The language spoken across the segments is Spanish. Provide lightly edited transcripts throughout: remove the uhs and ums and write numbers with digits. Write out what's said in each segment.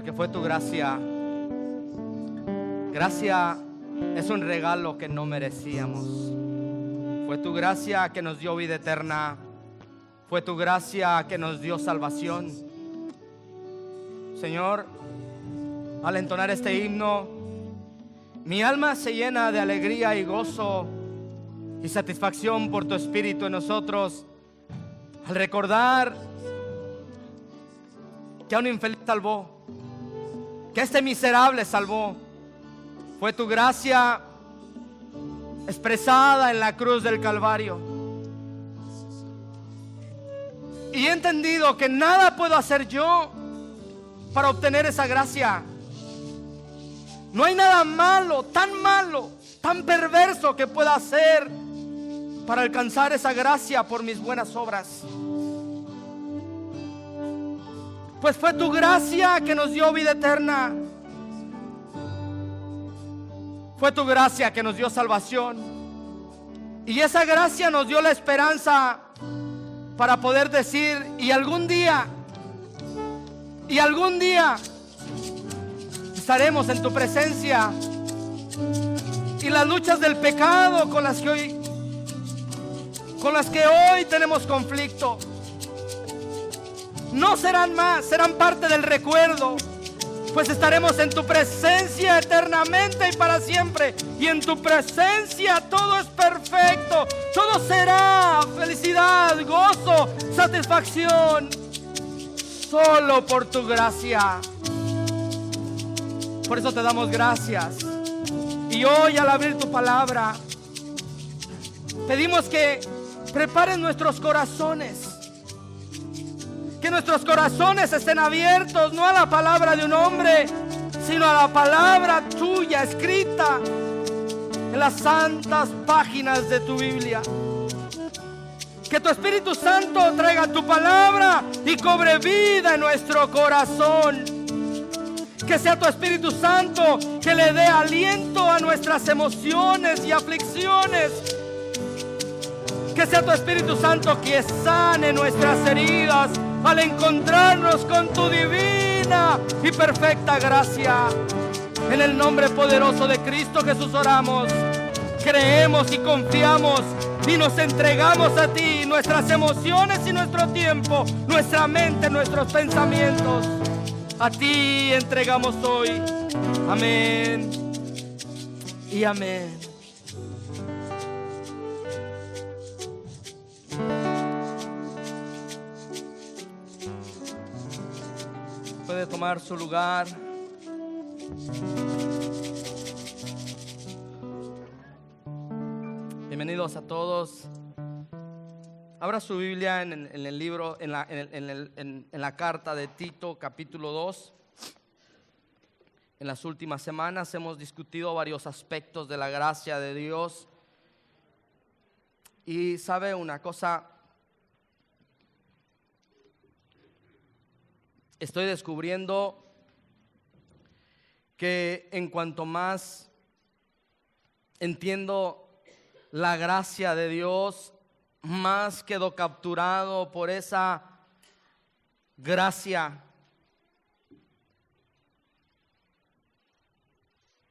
porque fue tu gracia. Gracia es un regalo que no merecíamos. Fue tu gracia que nos dio vida eterna. Fue tu gracia que nos dio salvación. Señor, al entonar este himno, mi alma se llena de alegría y gozo y satisfacción por tu Espíritu en nosotros, al recordar que a un infeliz salvó, que a este miserable salvó. Fue tu gracia expresada en la cruz del Calvario. Y he entendido que nada puedo hacer yo para obtener esa gracia. No hay nada malo, tan perverso que pueda hacer para alcanzar esa gracia por mis buenas obras. Pues fue tu gracia que nos dio vida eterna. Fue tu gracia que nos dio salvación. Y esa gracia nos dio la esperanza para poder decir, y algún día estaremos en tu presencia. Y las luchas del pecado con las que hoy tenemos conflicto no serán más, serán parte del recuerdo, pues estaremos en tu presencia eternamente y para siempre. Y en tu presencia todo es perfecto, todo será felicidad, gozo, satisfacción, solo por tu gracia. Por eso te damos gracias. Y hoy, al abrir tu palabra, pedimos que prepares nuestros corazones, que nuestros corazones estén abiertos no a la palabra de un hombre, sino a la palabra tuya escrita en las santas páginas de tu Biblia. Que tu Espíritu Santo traiga tu palabra y cobre vida en nuestro corazón. Que sea tu Espíritu Santo que le dé aliento a nuestras emociones y aflicciones. Que sea tu Espíritu Santo que sane nuestras heridas al encontrarnos con tu divina y perfecta gracia. En el nombre poderoso de Cristo Jesús oramos, creemos y confiamos y nos entregamos a ti, nuestras emociones y nuestro tiempo, nuestra mente, nuestros pensamientos. A ti entregamos hoy. Amén y amén. Puede tomar su lugar. Bienvenidos a todos. Abra su Biblia en el libro, en la carta de Tito, capítulo 2. En las últimas semanas hemos discutido varios aspectos de la gracia de Dios. Y sabe una cosa, estoy descubriendo que en cuanto más entiendo la gracia de Dios, más quedo capturado por esa gracia.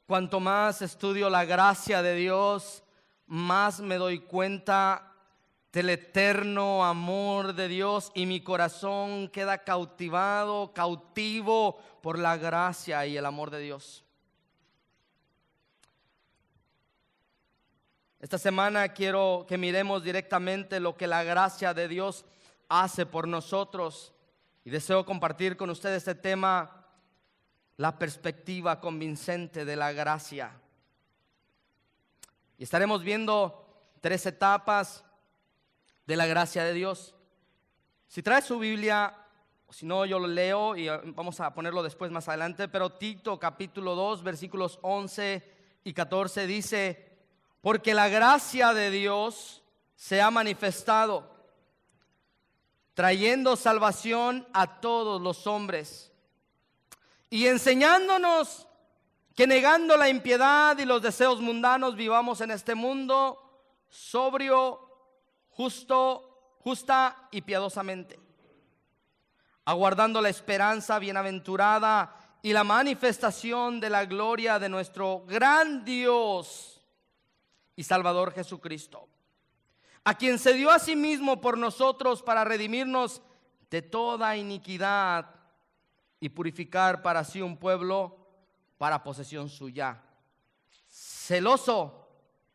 Cuanto más estudio la gracia de Dios, más me doy cuenta del eterno amor de Dios y mi corazón queda cautivo por la gracia y el amor de Dios. Esta semana quiero que miremos directamente lo que la gracia de Dios hace por nosotros y deseo compartir con ustedes este tema, la perspectiva convincente de la gracia. Y estaremos viendo 3 etapas de la gracia de Dios. Si trae su Biblia, o si no yo lo leo y vamos a ponerlo después más adelante, pero Tito capítulo 2 versículos 11 y 14 dice: porque la gracia de Dios se ha manifestado, trayendo salvación a todos los hombres y enseñándonos que negando la impiedad y los deseos mundanos vivamos en este mundo sobrio, justa y piadosamente, aguardando la esperanza bienaventurada y la manifestación de la gloria de nuestro gran Dios y Salvador Jesucristo, a quien se dio a sí mismo por nosotros para redimirnos de toda iniquidad y purificar para sí un pueblo para posesión suya, celoso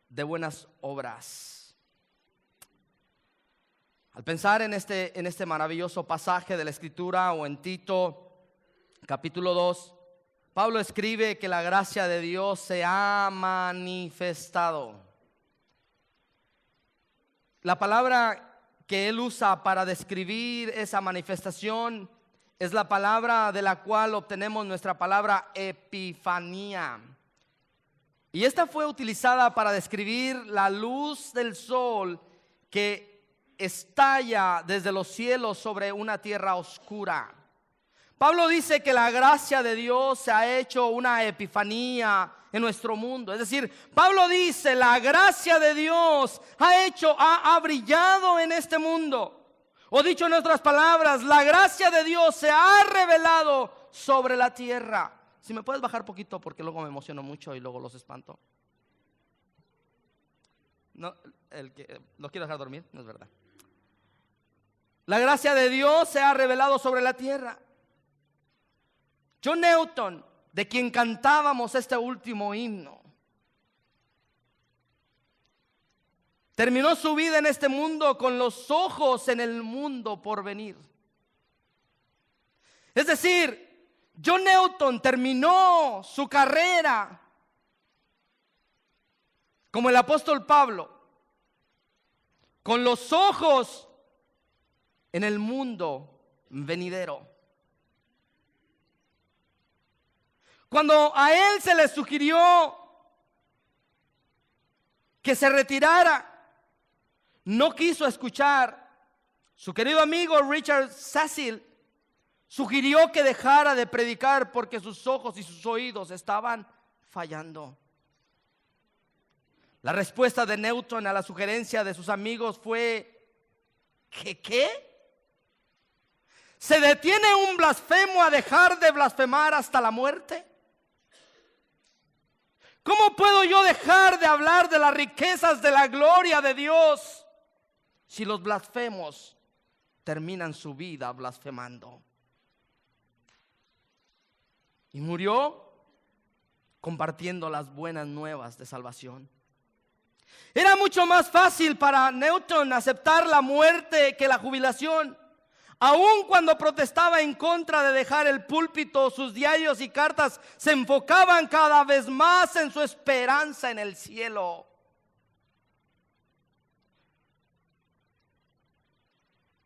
de buenas obras. Al pensar en este maravilloso pasaje de la Escritura, o en Tito capítulo 2, Pablo escribe que la gracia de Dios se ha manifestado. La palabra que él usa para describir esa manifestación es la palabra de la cual obtenemos nuestra palabra epifanía. Y esta fue utilizada para describir la luz del sol que estalla desde los cielos sobre una tierra oscura. Pablo dice que la gracia de Dios se ha hecho una epifanía en nuestro mundo. Es decir, Pablo dice, la gracia de Dios ha brillado en este mundo. O dicho en otras palabras, la gracia de Dios se ha revelado sobre la tierra. Si me puedes bajar poquito, porque luego me emociono mucho y luego los espanto. No, ¿lo quiero dejar dormir? No es verdad. La gracia de Dios se ha revelado sobre la tierra. John Newton, de quien cantábamos este último himno, terminó su vida en este mundo con los ojos en el mundo por venir. Es decir, John Newton terminó su carrera como el apóstol Pablo, con los ojos en el mundo venidero. Cuando a él se le sugirió que se retirara, no quiso escuchar. Su querido amigo Richard Cecil sugirió que dejara de predicar porque sus ojos y sus oídos estaban fallando. La respuesta de Newton a la sugerencia de sus amigos fue: ¿qué? ¿Se detiene un blasfemo a dejar de blasfemar hasta la muerte? ¿Cómo puedo yo dejar de hablar de las riquezas de la gloria de Dios si los blasfemos terminan su vida blasfemando? Y murió compartiendo las buenas nuevas de salvación. Era mucho más fácil para Newton aceptar la muerte que la jubilación. Aun cuando protestaba en contra de dejar el púlpito, sus diarios y cartas se enfocaban cada vez más en su esperanza en el cielo.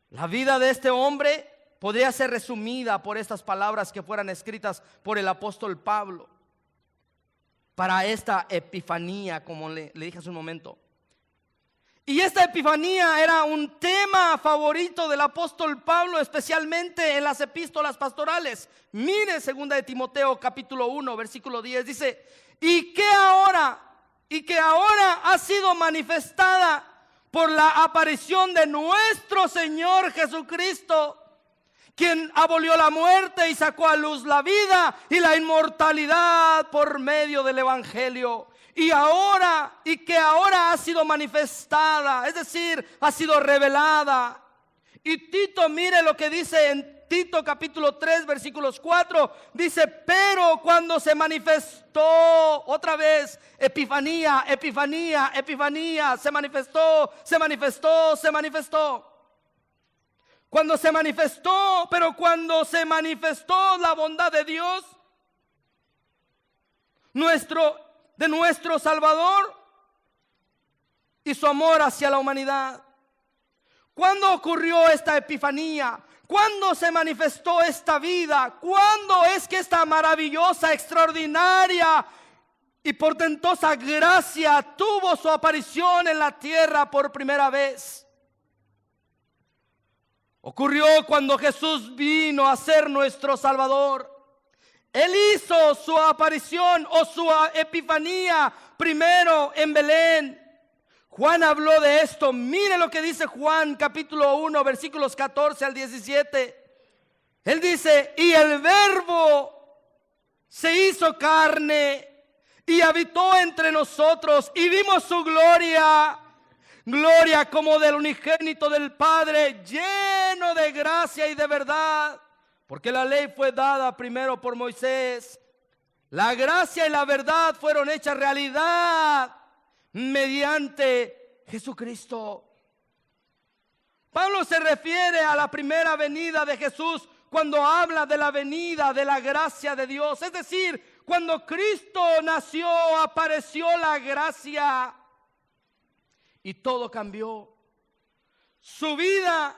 La vida de este hombre podría ser resumida por estas palabras que fueran escritas por el apóstol Pablo para esta epifanía, como le dije hace un momento. Y esta epifanía era un tema favorito del apóstol Pablo, especialmente en las epístolas pastorales. Mire 2 de Timoteo capítulo 1 versículo 10, dice: y que ahora ha sido manifestada por la aparición de nuestro Señor Jesucristo, quien abolió la muerte y sacó a luz la vida y la inmortalidad por medio del evangelio. Y que ahora ha sido manifestada, es decir, ha sido revelada. Y Tito, mire lo que dice en Tito capítulo 3 versículos 4, dice: pero cuando se manifestó, otra vez, epifanía, se manifestó. Cuando se manifestó la bondad de Dios, de nuestro Salvador, y su amor hacia la humanidad. ¿Cuándo ocurrió esta epifanía? ¿Cuándo se manifestó esta vida? ¿Cuándo es que esta maravillosa, extraordinaria y portentosa gracia tuvo su aparición en la tierra por primera vez? Ocurrió cuando Jesús vino a ser nuestro Salvador. Él hizo su aparición o su epifanía primero en Belén. Juan habló de esto. Mire lo que dice Juan capítulo 1 versículos 14 al 17. Él dice: y el verbo se hizo carne y habitó entre nosotros y vimos su gloria, gloria como del unigénito del Padre, lleno de gracia y de verdad, porque la ley fue dada primero por Moisés. La gracia y la verdad fueron hechas realidad mediante Jesucristo. Pablo se refiere a la primera venida de Jesús cuando habla de la venida de la gracia de Dios. Es decir, cuando Cristo nació, apareció la gracia y todo cambió. Su vida,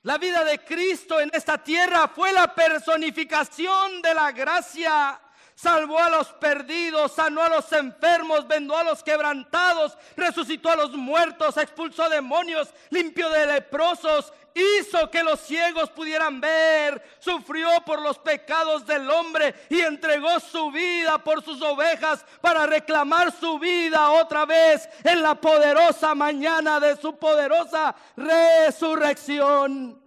la vida de Cristo en esta tierra fue la personificación de la gracia. Salvó a los perdidos, sanó a los enfermos, vendó a los quebrantados, resucitó a los muertos, expulsó demonios, limpió de leprosos, hizo que los ciegos pudieran ver, sufrió por los pecados del hombre y entregó su vida por sus ovejas para reclamar su vida otra vez en la poderosa mañana de su poderosa resurrección.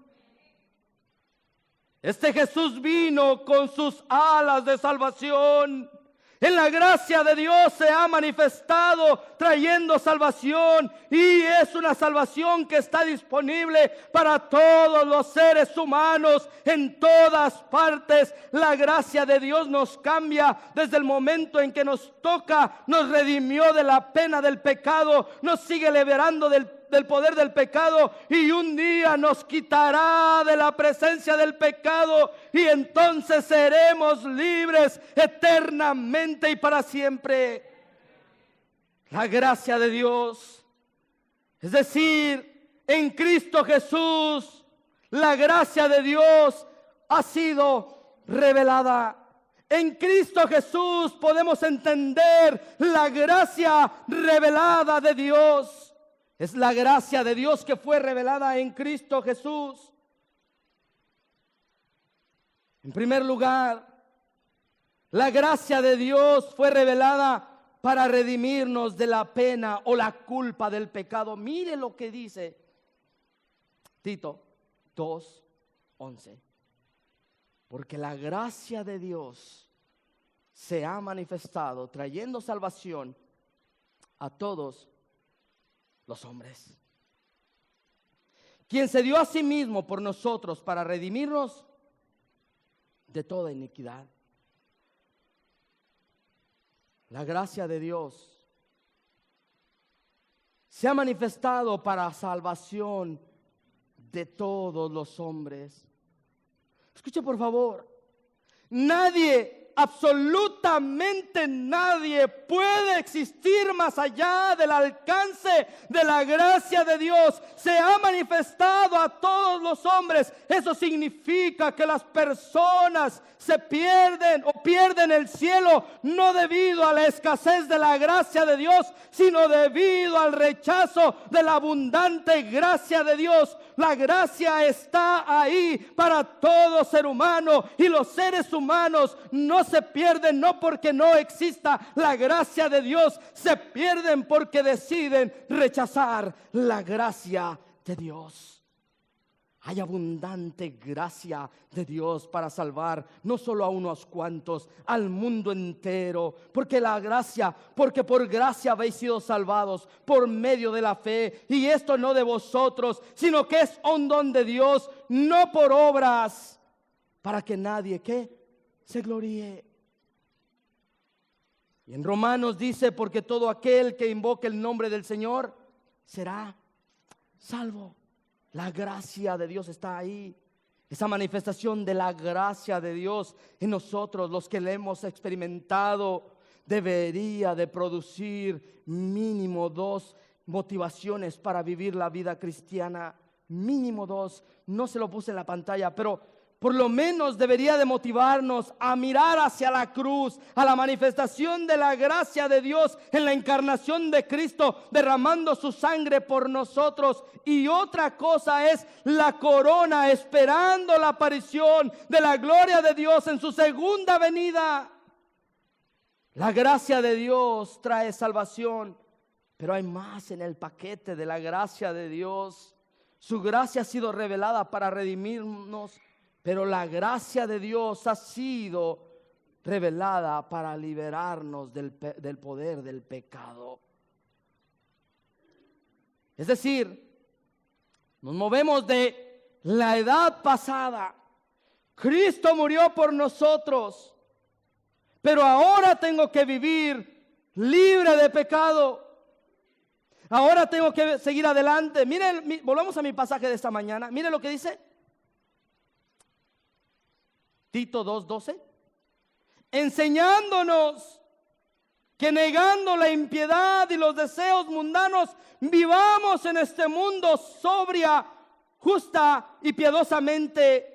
Este Jesús vino con sus alas de salvación. En la gracia de Dios se ha manifestado trayendo salvación, y es una salvación que está disponible para todos los seres humanos en todas partes. La gracia de Dios nos cambia desde el momento en que nos toca, nos redimió de la pena del pecado, nos sigue liberando del poder del pecado, y un día nos quitará de la presencia del pecado, y entonces seremos libres eternamente y para siempre. La gracia de Dios, es decir, en Cristo Jesús, la gracia de Dios ha sido revelada. En Cristo Jesús podemos entender la gracia revelada de Dios. Es la gracia de Dios que fue revelada en Cristo Jesús. En primer lugar, la gracia de Dios fue revelada para redimirnos de la pena o la culpa del pecado. Mire lo que dice Tito 2:11. Porque la gracia de Dios se ha manifestado trayendo salvación a todos los hombres, quien se dio a sí mismo por nosotros para redimirnos de toda iniquidad. La gracia de Dios se ha manifestado para salvación de todos los hombres. Escuche por favor, nadie, absolutamente nadie puede existir más allá del alcance de la gracia de Dios. Se ha manifestado a todos los hombres. Eso significa que las personas se pierden o pierden el cielo no debido a la escasez de la gracia de Dios, sino debido al rechazo de la abundante gracia de Dios. La gracia está ahí para todo ser humano, y los seres humanos no se pierden no porque no exista la gracia de Dios, se pierden porque deciden rechazar la gracia de Dios. Hay abundante gracia de Dios para salvar no solo a unos cuantos, al mundo entero. Porque por gracia habéis sido salvados por medio de la fe. Y esto no de vosotros, sino que es un don de Dios, no por obras, para que nadie se gloríe. Y en Romanos dice: porque todo aquel que invoque el nombre del Señor será salvo. La gracia de Dios está ahí. Esa manifestación de la gracia de Dios en nosotros, los que la hemos experimentado, debería de producir mínimo 2 motivaciones para vivir la vida cristiana. Mínimo 2. No se lo puse en la pantalla, pero por lo menos debería de motivarnos a mirar hacia la cruz, a la manifestación de la gracia de Dios en la encarnación de Cristo, derramando su sangre por nosotros. Y otra cosa es la corona, esperando la aparición de la gloria de Dios en su segunda venida. La gracia de Dios trae salvación, pero hay más en el paquete de la gracia de Dios. Su gracia ha sido revelada para redimirnos, pero la gracia de Dios ha sido revelada para liberarnos del poder del pecado. Es decir, nos movemos de la edad pasada. Cristo murió por nosotros, pero ahora tengo que vivir libre de pecado. Ahora tengo que seguir adelante. Miren, volvamos a mi pasaje de esta mañana. Miren lo que dice Tito 2:12. Enseñándonos que negando la impiedad y los deseos mundanos, vivamos en este mundo sobria, justa y piadosamente,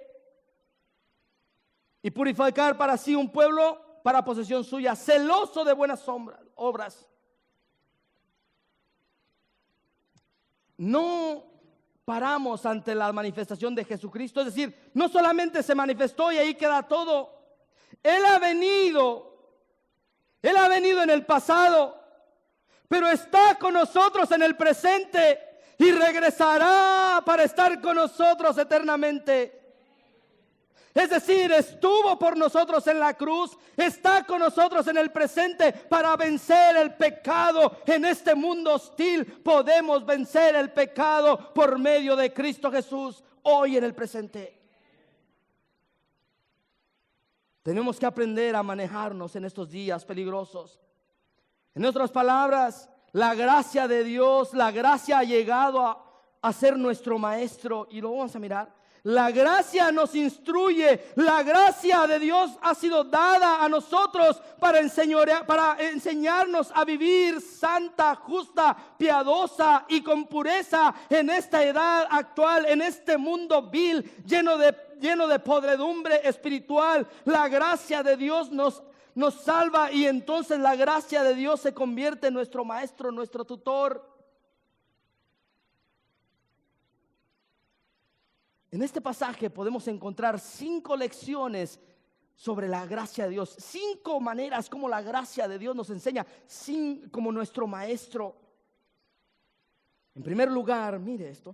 y purificar para sí un pueblo para posesión suya, celoso de buenas obras. No paramos ante la manifestación de Jesucristo, es decir, no solamente se manifestó y ahí queda todo. Él ha venido en el pasado, pero está con nosotros en el presente y regresará para estar con nosotros eternamente. Es decir, estuvo por nosotros en la cruz, está con nosotros en el presente para vencer el pecado en este mundo hostil. Podemos vencer el pecado por medio de Cristo Jesús hoy en el presente. Tenemos que aprender a manejarnos en estos días peligrosos. En otras palabras, la gracia de Dios, la gracia ha llegado a ser nuestro maestro, y lo vamos a mirar. La gracia nos instruye, la gracia de Dios ha sido dada a nosotros para enseñarnos a vivir santa, justa, piadosa y con pureza en esta edad actual, en este mundo vil, lleno de podredumbre espiritual. La gracia de Dios nos salva, y entonces la gracia de Dios se convierte en nuestro maestro, nuestro tutor. En este pasaje podemos encontrar 5 lecciones sobre la gracia de Dios, 5 maneras como la gracia de Dios nos enseña como nuestro maestro. En primer lugar, mire esto: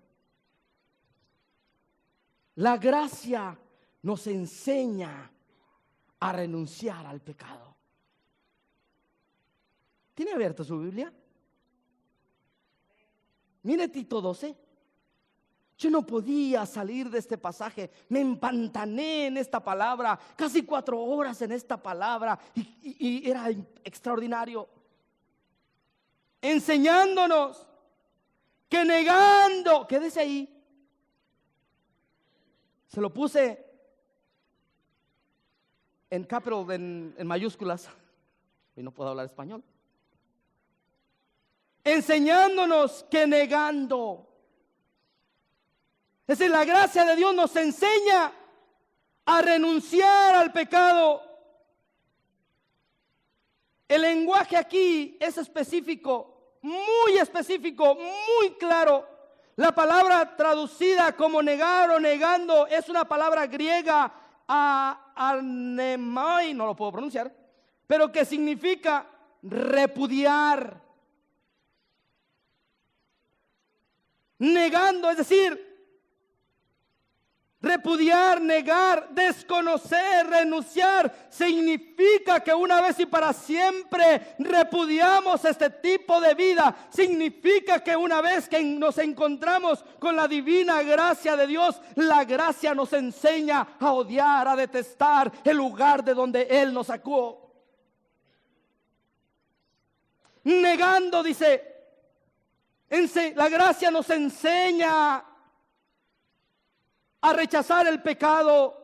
la gracia nos enseña a renunciar al pecado. ¿Tiene abierta su Biblia? Mire Tito 2. Yo no podía salir de este pasaje, me empantané en esta palabra, casi 4 horas en esta palabra, y era extraordinario. Enseñándonos que negando, quédese ahí, se lo puse en capital, en mayúsculas, y no puedo hablar español. Enseñándonos que negando. Es decir, la gracia de Dios nos enseña a renunciar al pecado. El lenguaje aquí es específico, muy claro. La palabra traducida como negar o negando es una palabra griega, anemai, no lo puedo pronunciar, pero que significa repudiar. Negando, es decir, repudiar, negar, desconocer, renunciar, significa que una vez y para siempre repudiamos este tipo de vida. Significa que una vez que nos encontramos con la divina gracia de Dios, la gracia nos enseña a odiar, a detestar el lugar de donde Él nos sacó. Negando, dice, la gracia nos enseña a rechazar el pecado.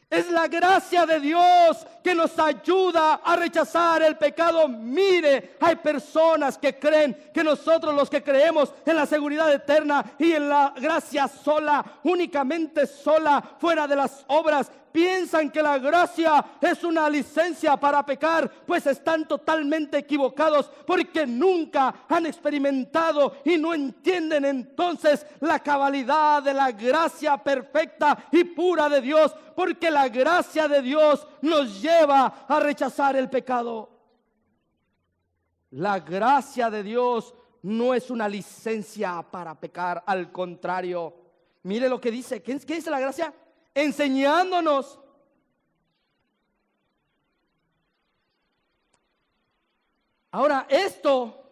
Es la gracia de Dios que nos ayuda a rechazar el pecado. Mire, hay personas que creen que nosotros, los que creemos en la seguridad eterna y en la gracia sola, únicamente sola, fuera de las obras, piensan que la gracia es una licencia para pecar, pues están totalmente equivocados, porque nunca han experimentado y no entienden entonces la cabalidad de la gracia perfecta y pura de Dios, porque la gracia de Dios nos lleva a rechazar el pecado. La gracia de Dios no es una licencia para pecar, al contrario. Mire lo que dice. ¿Qué dice la gracia? Enseñándonos Ahora,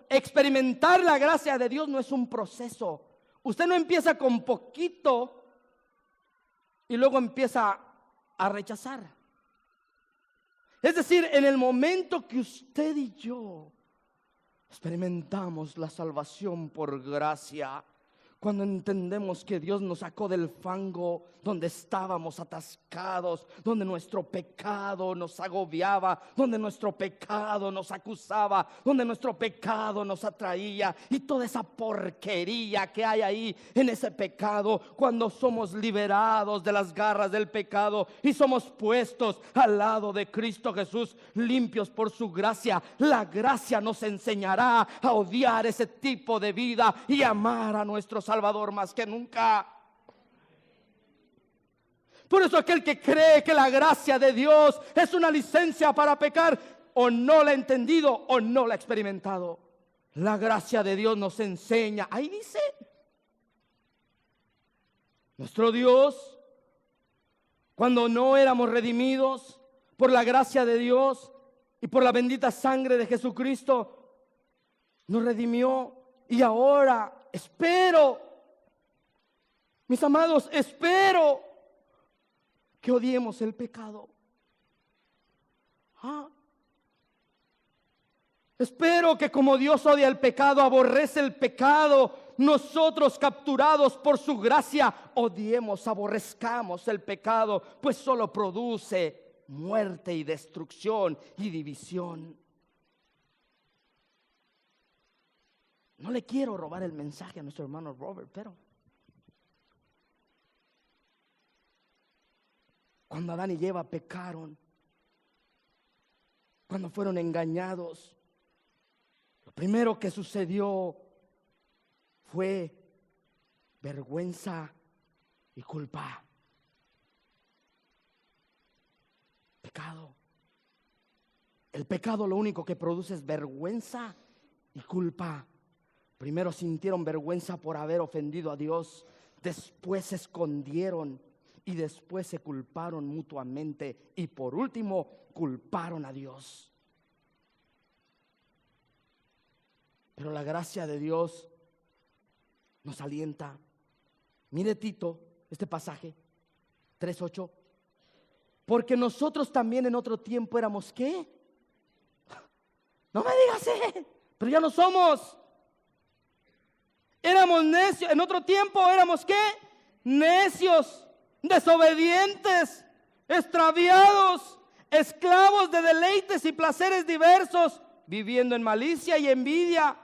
experimentar la gracia de Dios no es un proceso. Usted no empieza con poquito y luego empieza a rechazar. Es decir, en el momento que usted y yo experimentamos la salvación por gracia, cuando entendemos que Dios nos sacó del fango donde estábamos atascados, donde nuestro pecado nos agobiaba, donde nuestro pecado nos acusaba, donde nuestro pecado nos atraía, y toda esa porquería que hay ahí en ese pecado, cuando somos liberados de las garras del pecado y somos puestos al lado de Cristo Jesús, limpios por su gracia, la gracia nos enseñará a odiar ese tipo de vida y amar a nuestro Salvador más que nunca. Por eso aquel que cree que la gracia de Dios es una licencia para pecar, o no la ha entendido o no la ha experimentado. La gracia de Dios nos enseña. Ahí dice, nuestro Dios, cuando no éramos redimidos por la gracia de Dios y por la bendita sangre de Jesucristo, nos redimió. Y ahora espero, mis amados, espero que odiemos el pecado. Espero que como Dios odia el pecado, aborrece el pecado, nosotros capturados por su gracia, odiemos, aborrezcamos el pecado, pues solo produce muerte y destrucción y división. No le quiero robar el mensaje a nuestro hermano Robert, pero cuando Adán y Eva pecaron, cuando fueron engañados, lo primero que sucedió fue vergüenza y culpa. Pecado. El pecado lo único que produce es vergüenza y culpa. Primero sintieron vergüenza por haber ofendido a Dios, después se escondieron y después se culparon mutuamente y por último culparon a Dios. Pero la gracia de Dios nos alienta. Mire Tito, este pasaje 3:8. Porque nosotros también en otro tiempo éramos ¿qué? No me digas pero ya no somos. Éramos necios. En otro tiempo éramos ¿qué? Necios, desobedientes, extraviados, esclavos de deleites y placeres diversos, viviendo en malicia y envidia,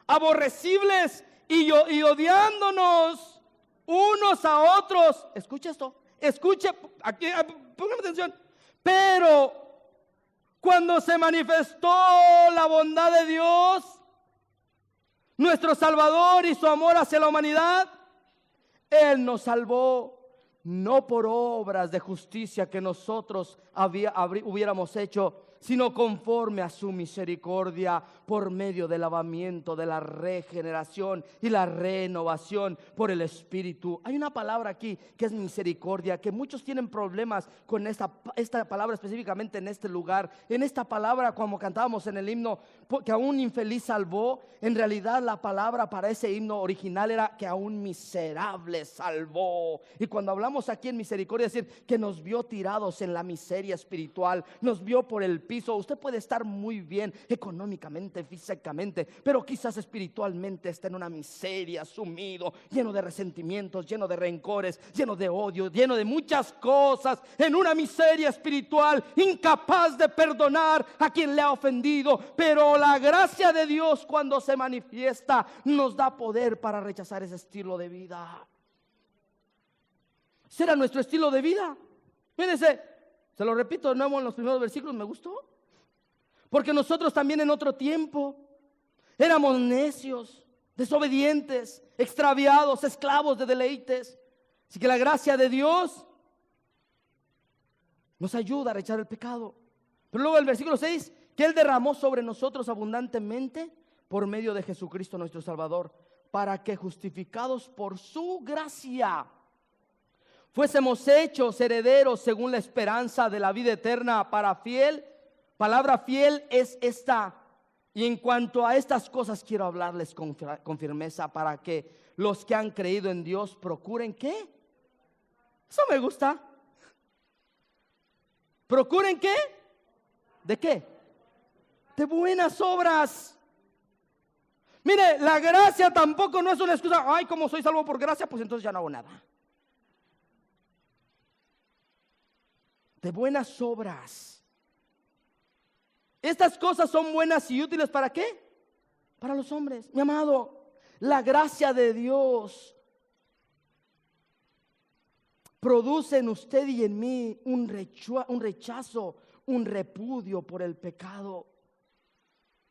aborrecibles y odiándonos unos a otros. Escucha esto, escuche, aquí, póngame atención. Pero cuando se manifestó la bondad de Dios, nuestro Salvador, y su amor hacia la humanidad, Él nos salvó no por obras de justicia que nosotros hubiéramos hecho, sino conforme a su misericordia, por medio del lavamiento, de la regeneración y la renovación por el Espíritu. Hay una palabra aquí que es misericordia, que muchos tienen problemas con esta palabra específicamente en este lugar. En esta palabra, como cantábamos en el himno, que a un infeliz salvó, en realidad la palabra para ese himno original era que a un miserable salvó. Y cuando hablamos aquí en misericordia, es decir, que nos vio tirados en la miseria espiritual, nos vio por el piso. Usted puede estar muy bien económicamente, físicamente, pero quizás espiritualmente está en una miseria, sumido, lleno de resentimientos, lleno de rencores, lleno de odio, lleno de muchas cosas, en una miseria espiritual, incapaz de perdonar a quien le ha ofendido. Pero la gracia de Dios, cuando se manifiesta, nos da poder para rechazar ese estilo de vida. ¿Será nuestro estilo de vida? Fíjense, se lo repito de nuevo en los primeros versículos, me gustó. Porque nosotros también en otro tiempo éramos necios, desobedientes, extraviados, esclavos de deleites. Así que la gracia de Dios nos ayuda a rechazar el pecado. Pero luego el versículo 6, que Él derramó sobre nosotros abundantemente por medio de Jesucristo nuestro Salvador, para que justificados por su gracia fuésemos hechos herederos según la esperanza de la vida eterna. Para fiel, palabra fiel es esta Y en cuanto a estas cosas quiero hablarles con firmeza, para que los que han creído en Dios procuren, ¿qué? Eso me gusta. ¿Procuren qué? ¿De qué? De buenas obras. Mire, la gracia tampoco no es una excusa. Ay, como soy salvo por gracia, pues entonces ya no hago nada. De buenas obras. Estas cosas son buenas y útiles, ¿para qué? Para los hombres. Mi amado, la gracia de Dios produce en usted y en mí un rechazo, un repudio por el pecado.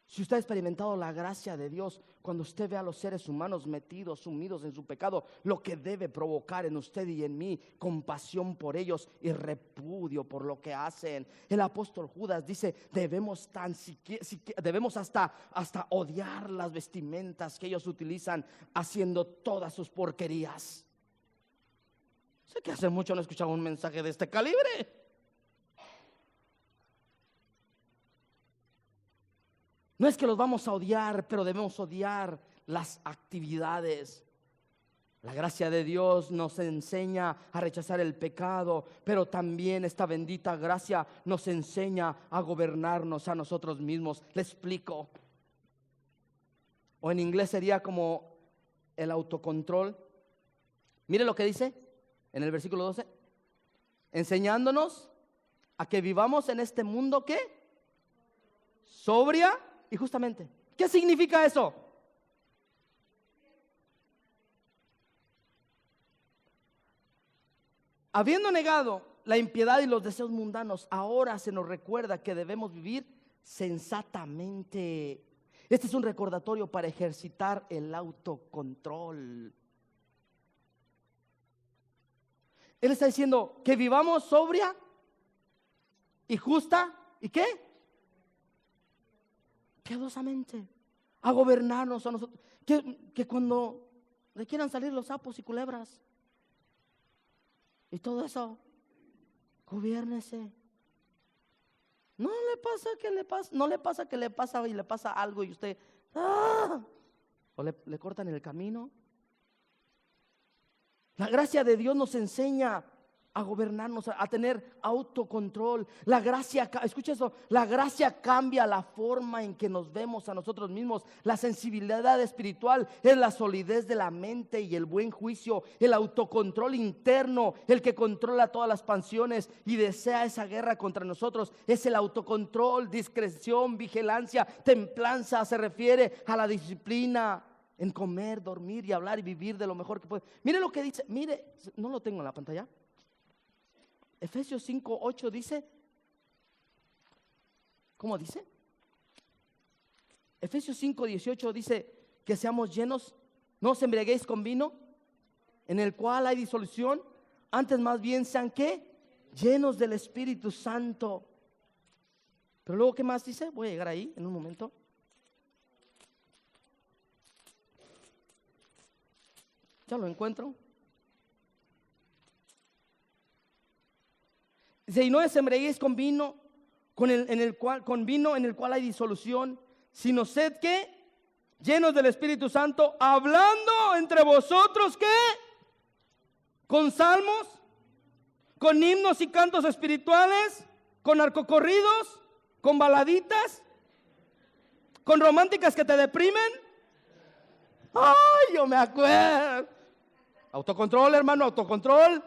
Si usted ha experimentado la gracia de Dios, cuando usted ve a los seres humanos metidos, sumidos en su pecado, lo que debe provocar en usted y en mí compasión por ellos y repudio por lo que hacen. El apóstol Judas dice, debemos hasta odiar las vestimentas que ellos utilizan haciendo todas sus porquerías. Sé que hace mucho no escuchaba un mensaje de este calibre. No es que los vamos a odiar, pero debemos odiar las actividades. La gracia de Dios nos enseña a rechazar el pecado, pero también esta bendita gracia nos enseña a gobernarnos a nosotros mismos. Le explico. O en inglés sería como el autocontrol. Mire lo que dice en el versículo 12. Enseñándonos a que vivamos en este mundo, ¿qué? Sobria y justamente. ¿Qué significa eso? Habiendo negado la impiedad y los deseos mundanos, ahora se nos recuerda que debemos vivir sensatamente. Este es un recordatorio para ejercitar el autocontrol. Él está diciendo que vivamos sobria y justa y ¿qué? Piadosamente, a gobernarnos a nosotros. Que cuando le quieran salir los sapos y culebras y todo eso, gobiérnese. No le pasa que le pasa algo y usted o le cortan el camino. La gracia de Dios nos enseña a gobernarnos, a tener autocontrol. La gracia, escucha eso, la gracia cambia la forma en que nos vemos a nosotros mismos. La sensibilidad espiritual es la solidez de la mente y el buen juicio, el autocontrol interno, el que controla todas las pasiones y desea esa guerra contra nosotros. Es el autocontrol, discreción, vigilancia, templanza. Se refiere a la disciplina en comer, dormir y hablar y vivir de lo mejor que puede. Mire lo que dice, mire, no lo tengo en la pantalla. Efesios 5:8 dice, ¿cómo dice? Efesios 5:18 dice que seamos llenos, no os embriaguéis con vino, en el cual hay disolución, antes más bien sean ¿qué? Llenos del Espíritu Santo. Pero luego, ¿qué más dice? Voy a llegar ahí en un momento. Ya lo encuentro. Dice, y no os embriaguéis con vino, con vino en el cual hay disolución, sino sed ¿qué? Llenos del Espíritu Santo, hablando entre vosotros ¿qué? Con salmos, con himnos y cantos espirituales, con narcocorridos, con baladitas, con románticas que te deprimen. Ay, yo me acuerdo. Autocontrol, hermano, autocontrol.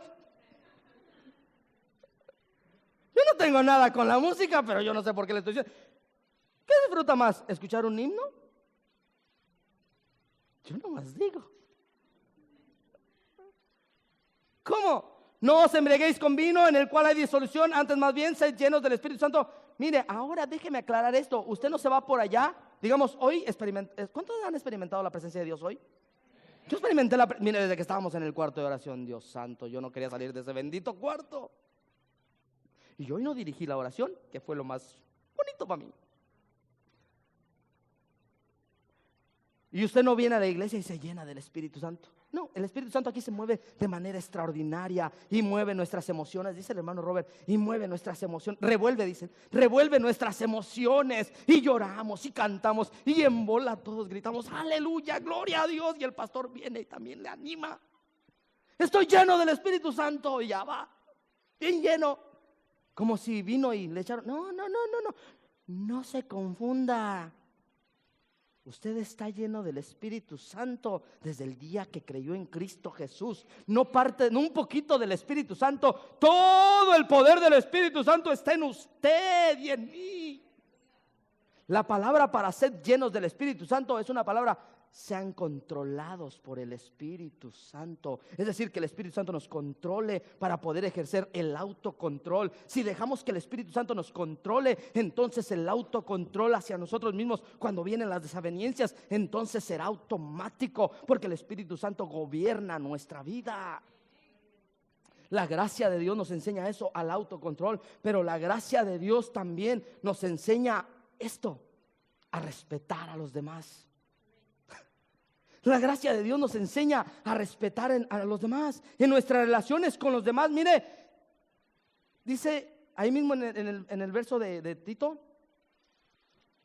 Yo no tengo nada con la música, pero yo no sé por qué le estoy diciendo. ¿Qué disfruta más? ¿Escuchar un himno? Yo nomás digo. ¿Cómo? No os embriaguéis con vino en el cual hay disolución, antes más bien sed llenos del Espíritu Santo. Mire, ahora déjeme aclarar esto. Usted no se va por allá. Digamos, hoy ¿cuántos han experimentado la presencia de Dios hoy? Yo experimenté mire, desde que estábamos en el cuarto de oración. Dios santo, yo no quería salir de ese bendito cuarto. Y hoy no dirigí la oración, que fue lo más bonito para mí. Y usted no viene a la iglesia y se llena del Espíritu Santo. No, el Espíritu Santo aquí se mueve de manera extraordinaria y mueve nuestras emociones, dice el hermano Robert, y mueve nuestras emociones, revuelve, dicen, revuelve nuestras emociones y lloramos y cantamos y en bola todos gritamos, aleluya, gloria a Dios, y el pastor viene y también le anima. Estoy lleno del Espíritu Santo y ya va, bien lleno, como si vino y le echaron, no se confunda. Usted está lleno del Espíritu Santo desde el día que creyó en Cristo Jesús. No parte, no un poquito del Espíritu Santo. Todo el poder del Espíritu Santo está en usted y en mí. La palabra para ser llenos del Espíritu Santo es una palabra: sean controlados por el Espíritu Santo. Es decir, que el Espíritu Santo nos controle para poder ejercer el autocontrol. Si dejamos que el Espíritu Santo nos controle, entonces el autocontrol hacia nosotros mismos, cuando vienen las desavenencias, entonces será automático, porque el Espíritu Santo gobierna nuestra vida. La gracia de Dios nos enseña eso, al autocontrol, pero la gracia de Dios también nos enseña esto: a respetar a los demás. La gracia de Dios nos enseña a respetar a los demás, en nuestras relaciones con los demás. Mire, dice ahí mismo en el verso de Tito,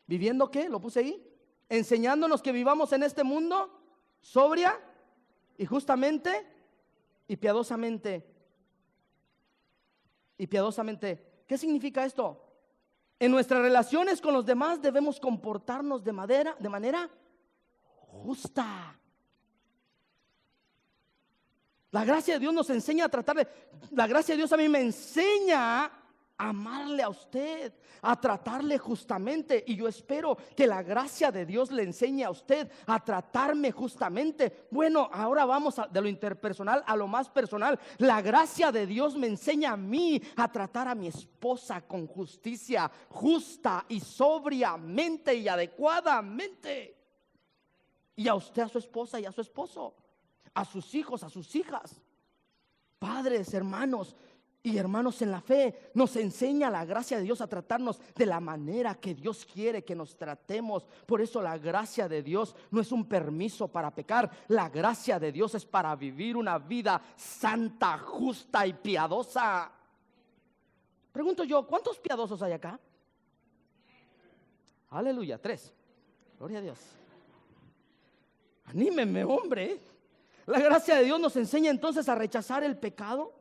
viviendo, ¿qué? Lo puse ahí, enseñándonos que vivamos en este mundo sobria y justamente y piadosamente. Y piadosamente, ¿qué significa esto? En nuestras relaciones con los demás debemos comportarnos de manera justa. La gracia de Dios nos enseña a tratarle. La gracia de Dios a mí me enseña a amarle a usted, a tratarle justamente. Y yo espero que la gracia de Dios le enseñe a usted a tratarme justamente. Bueno, ahora vamos de lo interpersonal a lo más personal. La gracia de Dios me enseña a mí a tratar a mi esposa con justicia, justa y sobriamente y adecuadamente. Y a usted, a su esposa y a su esposo, a sus hijos, a sus hijas, padres, hermanos y hermanos en la fe. Nos enseña la gracia de Dios a tratarnos de la manera que Dios quiere que nos tratemos. Por eso la gracia de Dios no es un permiso para pecar. La gracia de Dios es para vivir una vida santa, justa y piadosa. Pregunto yo, ¿cuántos piadosos hay acá? Aleluya, 3. Gloria a Dios. Anímeme, hombre. La gracia de Dios nos enseña entonces a rechazar el pecado.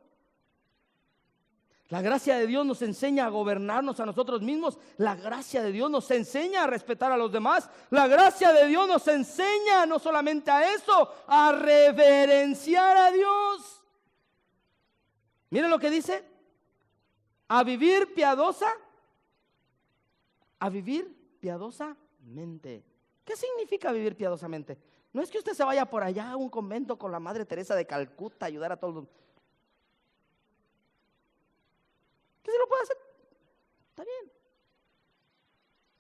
La gracia de Dios nos enseña a gobernarnos a nosotros mismos. La gracia de Dios nos enseña a respetar a los demás. La gracia de Dios nos enseña no solamente a eso, a reverenciar a Dios. Miren lo que dice: a vivir piadosamente. ¿Qué significa vivir piadosamente? No es que usted se vaya por allá a un convento con la Madre Teresa de Calcuta a ayudar a todos. ¿Qué se lo puede hacer? Está bien.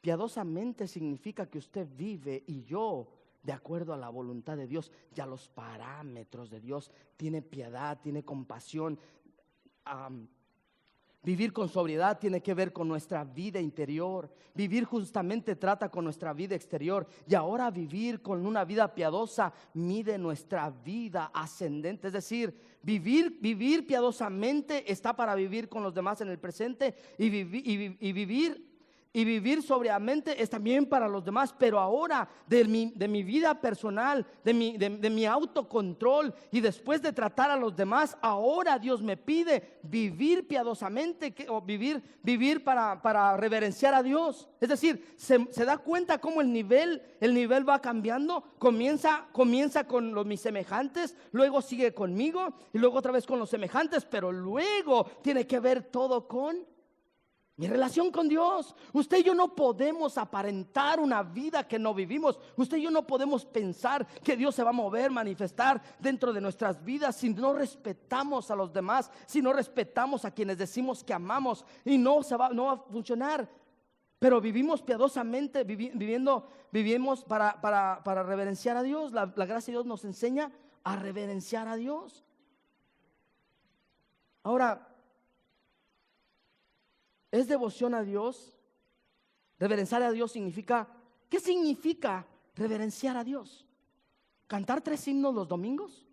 Piadosamente significa que usted vive y yo de acuerdo a la voluntad de Dios y a los parámetros de Dios. Tiene piedad, tiene compasión. Vivir con sobriedad tiene que ver con nuestra vida interior. Vivir justamente trata con nuestra vida exterior. Y ahora vivir con una vida piadosa mide nuestra vida ascendente. Es decir, vivir piadosamente está para vivir con los demás en el presente. Y vivir sobriamente es también para los demás. Pero ahora de mi vida personal, de mi autocontrol, y después de tratar a los demás, ahora Dios me pide vivir piadosamente, o vivir para reverenciar a Dios. Es decir, se da cuenta cómo el nivel va cambiando. Comienza con mis semejantes, luego sigue conmigo y luego otra vez con los semejantes, pero luego tiene que ver todo con mi relación con Dios. Usted y yo no podemos aparentar una vida que no vivimos. Usted y yo no podemos pensar que Dios se va a mover, manifestar dentro de nuestras vidas si no respetamos a los demás, si no respetamos a quienes decimos que amamos, y no va a funcionar. Pero vivimos piadosamente, vivimos para reverenciar a Dios. La gracia de Dios nos enseña a reverenciar a Dios. Ahora, ¿es devoción a Dios? Reverenciar a Dios significa, ¿qué significa reverenciar a Dios? ¿Cantar 3 himnos los domingos?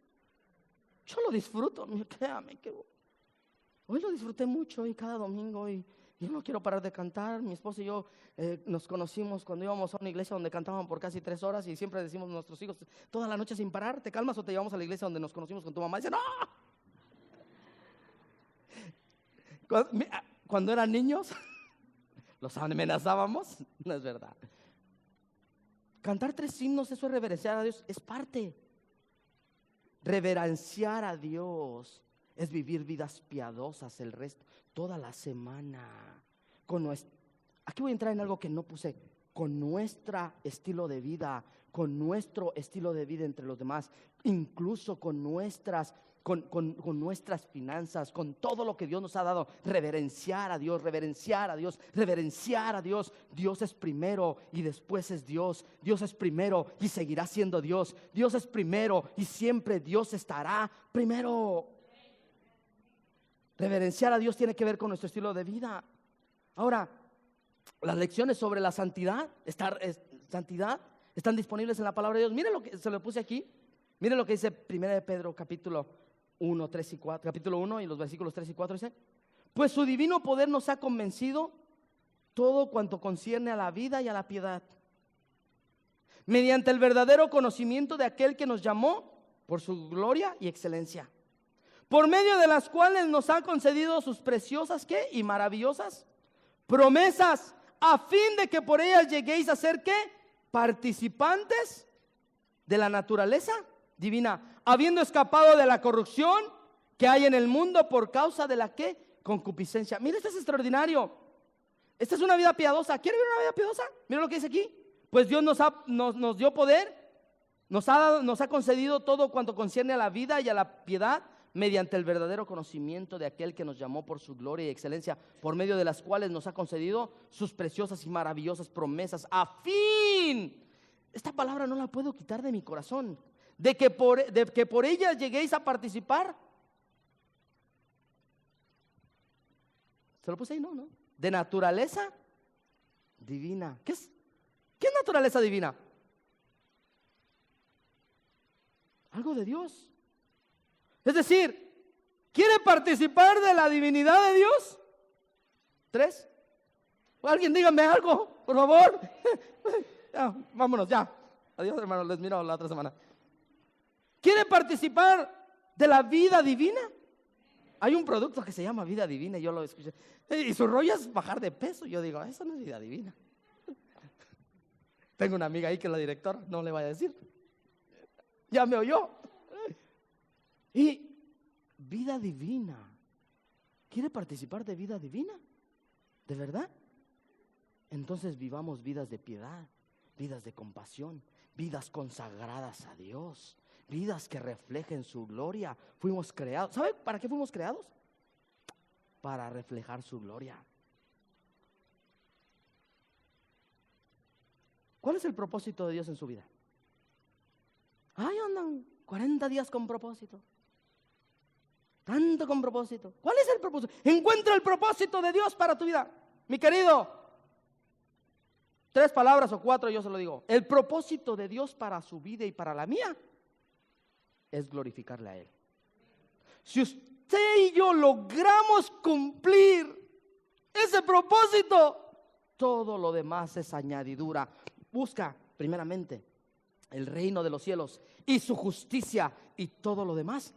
Yo lo disfruto, créame que hoy lo disfruté mucho y cada domingo y yo no quiero parar de cantar. Mi esposa y yo nos conocimos cuando íbamos a una iglesia donde cantaban por casi 3 horas y siempre decimos a nuestros hijos toda la noche sin parar, ¿te calmas o te llevamos a la iglesia donde nos conocimos con tu mamá? Y dice, no. Cuando eran niños los amenazábamos, no es verdad. Cantar 3 himnos, eso es reverenciar a Dios, es parte. Reverenciar a Dios es vivir vidas piadosas el resto, toda la semana. Aquí voy a entrar en algo que no puse. Con nuestro estilo de vida, con nuestro estilo de vida entre los demás, incluso con nuestras finanzas, con todo lo que Dios nos ha dado. Reverenciar a Dios, reverenciar a Dios, reverenciar a Dios. Dios es primero y después es Dios. Dios es primero y seguirá siendo Dios. Dios es primero y siempre Dios estará primero. Reverenciar a Dios tiene que ver con nuestro estilo de vida. Ahora, las lecciones sobre la santidad están disponibles en la palabra de Dios. Miren lo que se lo puse aquí. Miren lo que dice 1 de Pedro capítulo 1, 3 y 4. Capítulo 1 y los versículos 3 y 4 dice: pues su divino poder nos ha convencido todo cuanto concierne a la vida y a la piedad, mediante el verdadero conocimiento de aquel que nos llamó por su gloria y excelencia, por medio de las cuales nos ha concedido sus preciosas ¿qué? Y maravillosas promesas, a fin de que por ellas lleguéis a ser ¿qué? Participantes de la naturaleza divina, habiendo escapado de la corrupción que hay en el mundo por causa de la ¿qué? Concupiscencia. Mira, esto es extraordinario. Esta es una vida piadosa. ¿Quiere ver una vida piadosa? Mira lo que dice aquí. Pues Dios nos dio poder, nos ha concedido todo cuanto concierne a la vida y a la piedad, mediante el verdadero conocimiento de aquel que nos llamó por su gloria y excelencia, por medio de las cuales nos ha concedido sus preciosas y maravillosas promesas, a fin, esta palabra no la puedo quitar de mi corazón, de que por ella lleguéis a participar. ¿Se lo puse ahí? No. De naturaleza divina. ¿Qué es naturaleza divina? Algo de Dios. Es decir, ¿quiere participar de la divinidad de Dios? 3. Alguien dígame algo, por favor. Ya, vámonos, ya. Adiós, hermanos, les miro la otra semana. ¿Quiere participar de la vida divina? Hay un producto que se llama vida divina, yo lo escuché. Y su rollo es bajar de peso. Yo digo, eso no es vida divina. Tengo una amiga ahí que es la directora, no le voy a decir. Ya me oyó. Y vida divina. ¿Quiere participar de vida divina? ¿De verdad? Entonces vivamos vidas de piedad, vidas de compasión, vidas consagradas a Dios, vidas que reflejen su gloria. Fuimos creados. ¿Sabe para qué fuimos creados? Para reflejar su gloria. ¿Cuál es el propósito de Dios en su vida? Ay, andan 40 días con propósito. Tanto con propósito. ¿Cuál es el propósito? Encuentra el propósito de Dios para tu vida, mi querido. 3 palabras o 4, yo se lo digo. El propósito de Dios para su vida y para la mía es glorificarle a Él. Si usted y yo logramos cumplir ese propósito, todo lo demás es añadidura. Busca primeramente el reino de los cielos y su justicia, y todo lo demás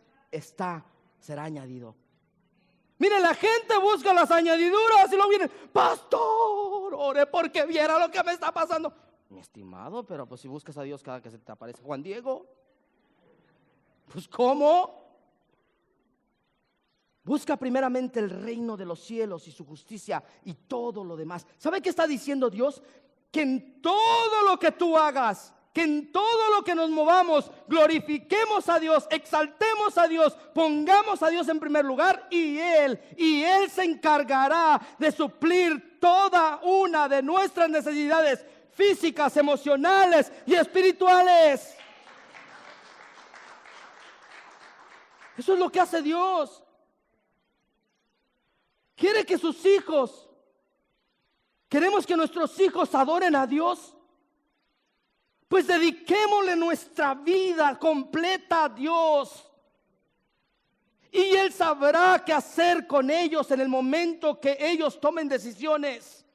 será añadido. Mire, la gente busca las añadiduras y luego viene: pastor, ore porque viera lo que me está pasando. Mi estimado, pero pues si buscas a Dios cada que se te aparece Juan Diego, pues ¿cómo? Busca primeramente el reino de los cielos y su justicia, y todo lo demás. ¿Sabe qué está diciendo Dios? Que en todo lo que tú hagas, que en todo lo que nos movamos, glorifiquemos a Dios, exaltemos a Dios, pongamos a Dios en primer lugar, y Él se encargará de suplir toda una de nuestras necesidades físicas, emocionales y espirituales. Eso es lo que hace Dios. Quiere que sus hijos, queremos que nuestros hijos adoren a Dios. Pues dediquémosle nuestra vida completa a Dios. Y Él sabrá qué hacer con ellos en el momento que ellos tomen decisiones.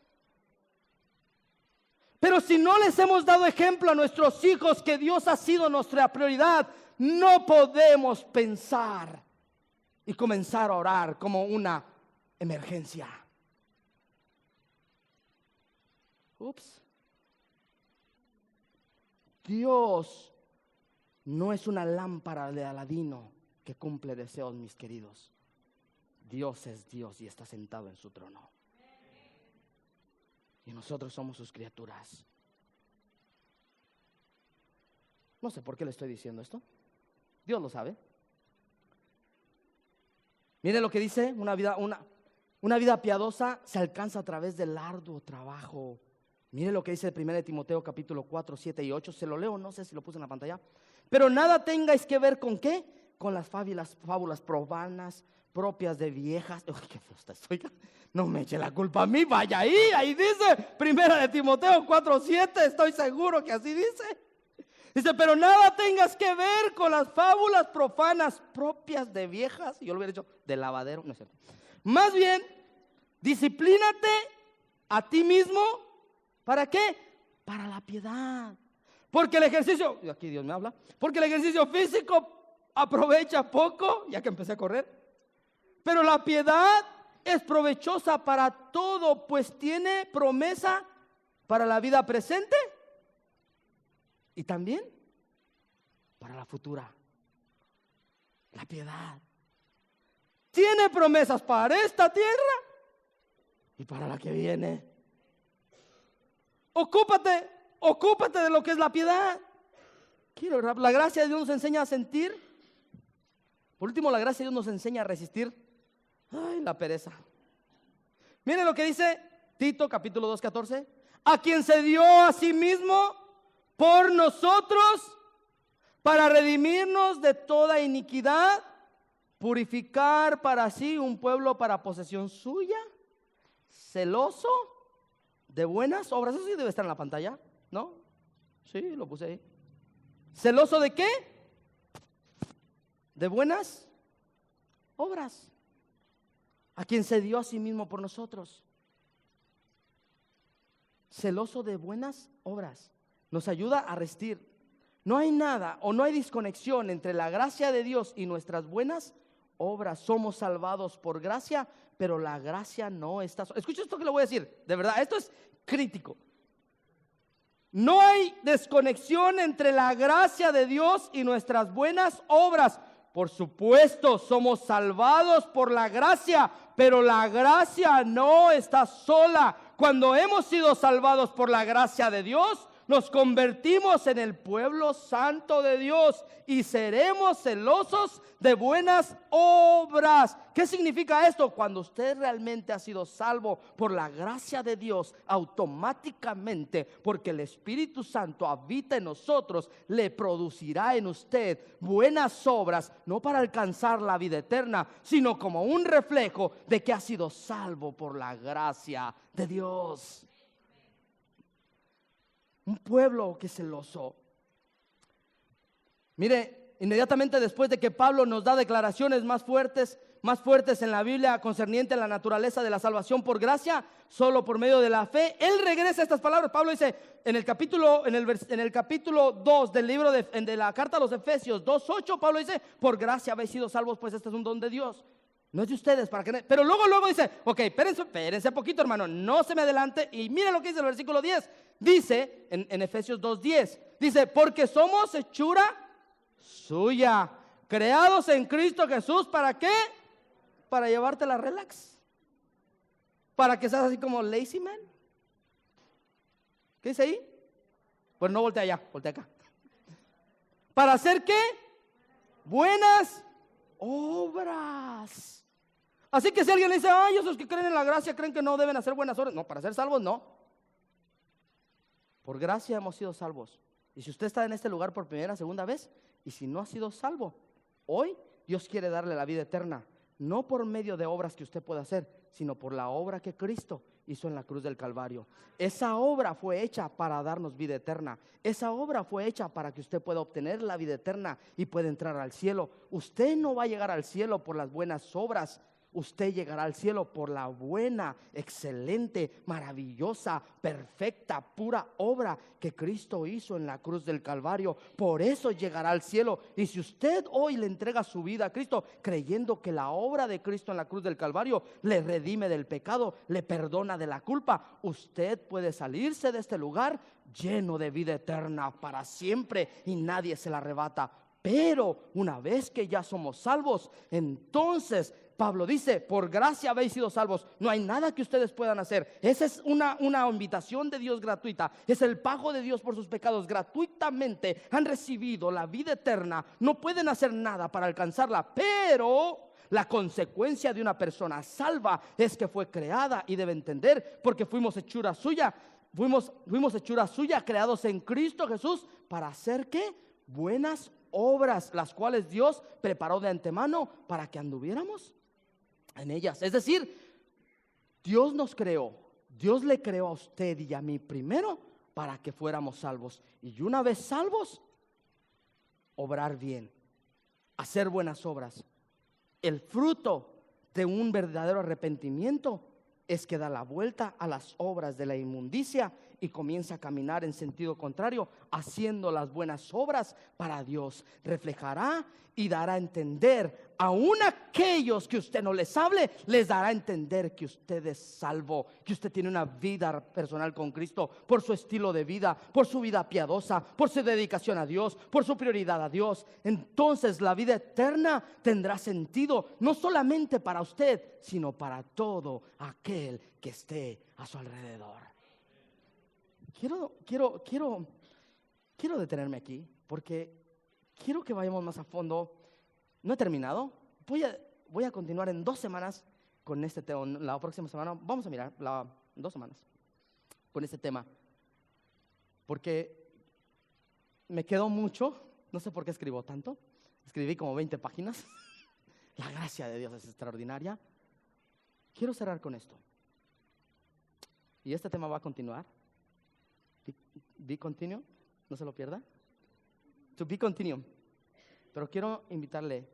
Pero si no les hemos dado ejemplo a nuestros hijos que Dios ha sido nuestra prioridad, no podemos pensar y comenzar a orar como una emergencia. Ups. Dios no es una lámpara de Aladino que cumple deseos, mis queridos. Dios es Dios y está sentado en su trono. Y nosotros somos sus criaturas. No sé por qué le estoy diciendo esto. Dios lo sabe. Mire lo que dice: una vida piadosa se alcanza a través del arduo trabajo. Mire lo que dice 1 Timoteo capítulo 4, 7 y 8. Se lo leo, no sé si lo puse en la pantalla. Pero nada tengáis que ver con ¿qué? Con las fábulas profanas, propias de viejas. Uy, qué feo está esto. No me eche la culpa a mí, vaya ahí dice 1 Timoteo 4, 7. Estoy seguro que así dice. Dice, pero nada tengas que ver con las fábulas profanas propias de viejas. Yo lo hubiera dicho de lavadero, no es cierto. Más bien, disciplínate a ti mismo. ¿Para qué? Para la piedad. Porque el ejercicio, y aquí Dios me habla, porque el ejercicio físico aprovecha poco, ya que empecé a correr. Pero la piedad es provechosa para todo, pues tiene promesa para la vida presente y también para la futura. La piedad tiene promesas para esta tierra y para la que viene. Ocúpate de lo que es la piedad. La gracia de Dios nos enseña a sentir. Por último, la gracia de Dios nos enseña a resistir la pereza. Miren lo que dice Tito capítulo 2, 14. A quien se dio a sí mismo por nosotros para redimirnos de toda iniquidad, purificar para sí un pueblo para posesión suya, celoso de buenas obras. Eso sí debe estar en la pantalla, ¿no? Sí, lo puse ahí. ¿Celoso de qué? De buenas obras. A quien se dio a sí mismo por nosotros. Celoso de buenas obras. Nos ayuda a resistir. No hay nada o no hay desconexión entre la gracia de Dios y nuestras buenas obras. Somos salvados por gracia, pero la gracia no está. Escucha esto que le voy a decir, de verdad, esto es crítico. No hay desconexión entre la gracia de Dios y nuestras buenas obras. Por supuesto, somos salvados por la gracia, pero la gracia no está sola. Cuando hemos sido salvados por la gracia de Dios, nos convertimos en el pueblo santo de Dios y seremos celosos de buenas obras. ¿Qué significa esto? Cuando usted realmente ha sido salvo por la gracia de Dios, automáticamente, porque el Espíritu Santo habita en nosotros, le producirá en usted buenas obras, no para alcanzar la vida eterna, sino como un reflejo de que ha sido salvo por la gracia de Dios. Un pueblo que es celoso. Mire, inmediatamente después de que Pablo nos da declaraciones más fuertes en la Biblia concerniente a la naturaleza de la salvación por gracia, solo por medio de la fe, él regresa a estas palabras. Pablo dice en el capítulo 2 del libro de la carta a los Efesios 2:8, Pablo dice, por gracia habéis sido salvos, pues este es un don de Dios. No es de ustedes, para que. Pero luego dice, ok, espérense poquito, hermano, no se me adelante. Y miren lo que dice el versículo 10. Dice en Efesios 2:10, dice, porque somos hechura suya, creados en Cristo Jesús. ¿Para qué? Para llevártela relax. Para que seas así como lazy man. ¿Qué dice ahí? Pues no voltea allá, voltea acá. ¿Para hacer qué? Buenas obras. Así que si alguien le dice, ay, esos que creen en la gracia creen que no deben hacer buenas obras. No, para ser salvos no. Por gracia hemos sido salvos. Y si usted está en este lugar por primera, segunda vez, y si no ha sido salvo, hoy Dios quiere darle la vida eterna. No por medio de obras que usted pueda hacer, sino por la obra que Cristo hizo en la cruz del Calvario. Esa obra fue hecha para darnos vida eterna. Esa obra fue hecha para que usted pueda obtener la vida eterna y pueda entrar al cielo. Usted no va a llegar al cielo por las buenas obras. Usted llegará al cielo por la buena, excelente, maravillosa, perfecta, pura obra que Cristo hizo en la cruz del Calvario. Por eso llegará al cielo. Y si usted hoy le entrega su vida a Cristo, creyendo que la obra de Cristo en la cruz del Calvario le redime del pecado, le perdona de la culpa, usted puede salirse de este lugar lleno de vida eterna para siempre y nadie se la arrebata. Pero una vez que ya somos salvos, entonces Pablo dice: por gracia habéis sido salvos. No hay nada que ustedes puedan hacer. Esa es una invitación de Dios gratuita. Es el pago de Dios por sus pecados. Gratuitamente han recibido la vida eterna. No pueden hacer nada para alcanzarla, pero la consecuencia de una persona salva es que fue creada, y debe entender, porque fuimos hechura suya. Fuimos hechura suya, creados en Cristo Jesús para hacer ¿qué? Buenas obras, las cuales Dios preparó de antemano para que anduviéramos en ellas. Es decir, Dios nos creó, Dios le creó a usted y a mí primero para que fuéramos salvos, y una vez salvos, obrar bien, hacer buenas obras. El fruto de un verdadero arrepentimiento es que da la vuelta a las obras de la inmundicia y comienza a caminar en sentido contrario, haciendo las buenas obras para Dios. Reflejará y dará a entender, aún aquellos que usted no les hable, les dará a entender que usted es salvo, que usted tiene una vida personal con Cristo, por su estilo de vida, por su vida piadosa, por su dedicación a Dios, por su prioridad a Dios. Entonces la vida eterna tendrá sentido, no solamente para usted, sino para todo aquel que esté a su alrededor. Quiero detenerme aquí, porque quiero que vayamos más a fondo. No he terminado. Voy a continuar en 2 semanas con este tema. La próxima semana vamos a mirar 2 semanas con este tema, porque me quedó mucho. No sé por qué escribo tanto. Escribí como 20 páginas. La gracia de Dios es extraordinaria. Quiero cerrar con esto, y este tema va a continuar. Be continue, no se lo pierda. To be continue. Pero quiero invitarle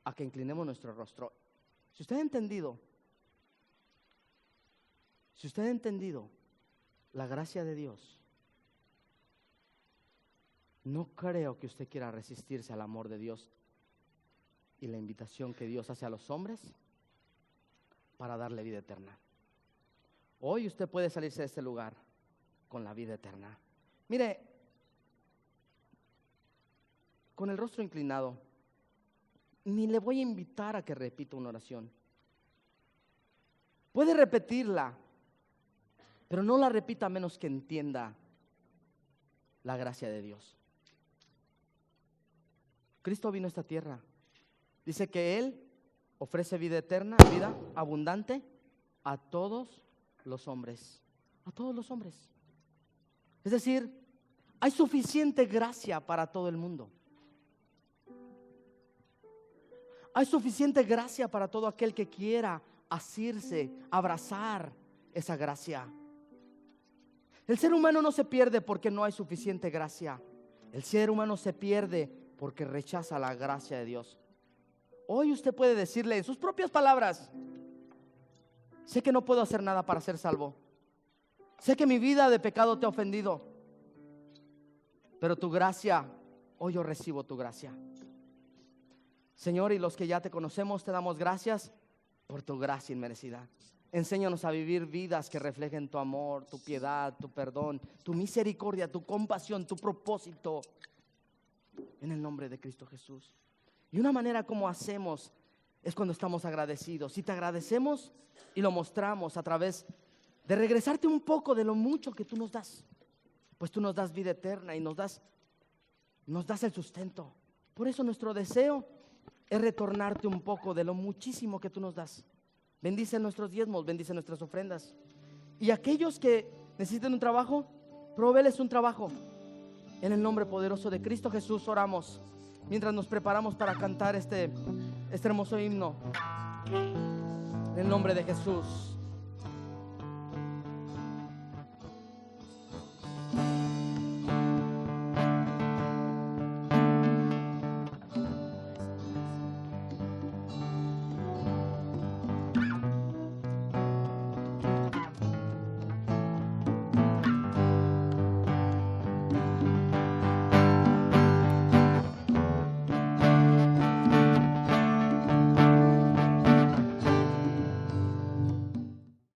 a que inclinemos nuestro rostro. Si usted ha entendido la gracia de Dios, no creo que usted quiera resistirse al amor de Dios y la invitación que Dios hace a los hombres para darle vida eterna. Hoy usted puede salirse de este lugar con la vida eterna. Mire, con el rostro inclinado, ni le voy a invitar a que repita una oración. Puede repetirla, pero no la repita a menos que entienda la gracia de Dios. Cristo vino a esta tierra. Dice que Él ofrece vida eterna, vida abundante a todos los hombres. A todos los hombres. Es decir, hay suficiente gracia para todo el mundo. Hay suficiente gracia para todo aquel que quiera asirse, abrazar esa gracia. El ser humano no se pierde porque no hay suficiente gracia. El ser humano se pierde porque rechaza la gracia de Dios. Hoy usted puede decirle en sus propias palabras: sé que no puedo hacer nada para ser salvo. Sé que mi vida de pecado te ha ofendido, pero tu gracia, hoy yo recibo tu gracia. Señor, y los que ya te conocemos, te damos gracias por tu gracia inmerecida. Enséñanos a vivir vidas que reflejen tu amor, tu piedad, tu perdón, tu misericordia, tu compasión, tu propósito, en el nombre de Cristo Jesús. Y una manera como hacemos es cuando estamos agradecidos. Si te agradecemos y lo mostramos a través de regresarte un poco de lo mucho que tú nos das, pues tú nos das vida eterna y nos das el sustento. Por eso nuestro deseo es retornarte un poco de lo muchísimo que tú nos das. Bendice nuestros diezmos, bendice nuestras ofrendas. Y aquellos que necesiten un trabajo, provéeles un trabajo. En el nombre poderoso de Cristo Jesús oramos, mientras nos preparamos para cantar este hermoso himno. En el nombre de Jesús.